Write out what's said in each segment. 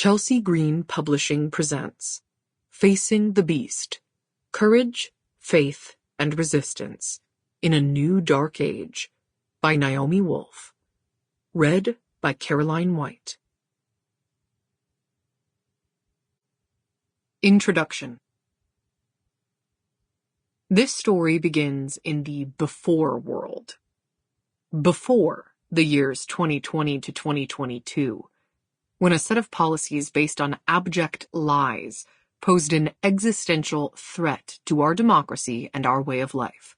Chelsea Green Publishing presents Facing the Beast: Courage, Faith, and Resistance in a New Dark Age by Naomi Wolf. Read by Carolyn White. Introduction. This story begins in the before world. Before the years 2020 to 2022, when a set of policies based on abject lies posed an existential threat to our democracy and our way of life.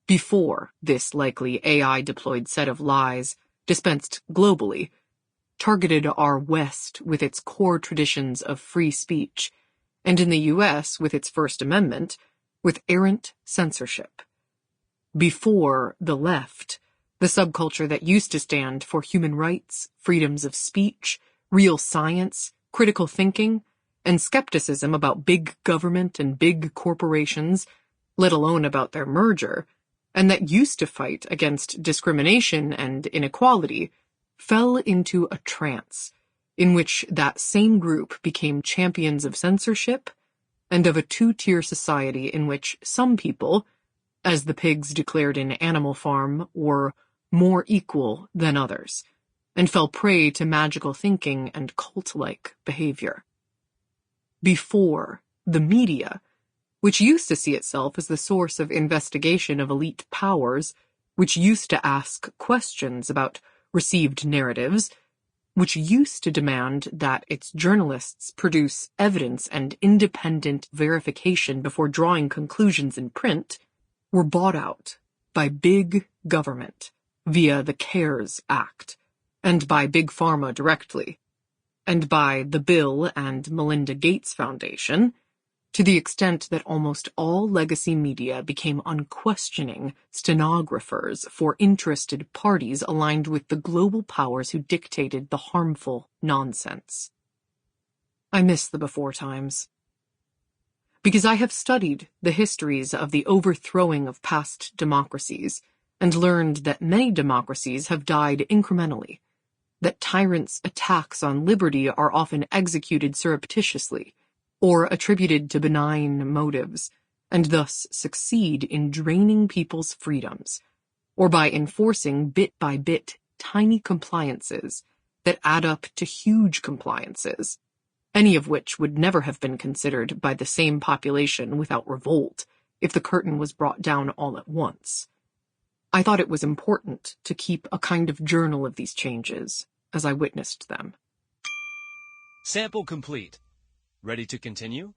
Before this likely AI-deployed set of lies, dispensed globally, targeted our West with its core traditions of free speech, and in the U.S. with its First Amendment, with errant censorship. Before the left, the subculture that used to stand for human rights, freedoms of speech, real science, critical thinking, and skepticism about big government and big corporations, let alone about their merger, and that used to fight against discrimination and inequality, fell into a trance in which that same group became champions of censorship and of a two-tier society in which some people, as the pigs declared in Animal Farm, were more equal than others, and fell prey to magical thinking and cult-like behavior. Before the media, which used to see itself as the source of investigation of elite powers, which used to ask questions about received narratives, which used to demand that its journalists produce evidence and independent verification before drawing conclusions in print, were bought out by big government via the CARES Act, and by Big Pharma directly, and by the Bill and Melinda Gates Foundation, to the extent that almost all legacy media became unquestioning stenographers for interested parties aligned with the global powers who dictated the harmful nonsense. I miss the before times, because I have studied the histories of the overthrowing of past democracies and learned that many democracies have died incrementally, that tyrants' attacks on liberty are often executed surreptitiously, or attributed to benign motives, and thus succeed in draining people's freedoms, or by enforcing bit by bit tiny compliances that add up to huge compliances, any of which would never have been considered by the same population without revolt if the curtain was brought down all at once. I thought it was important to keep a kind of journal of these changes as I witnessed them. Sample complete. Ready to continue?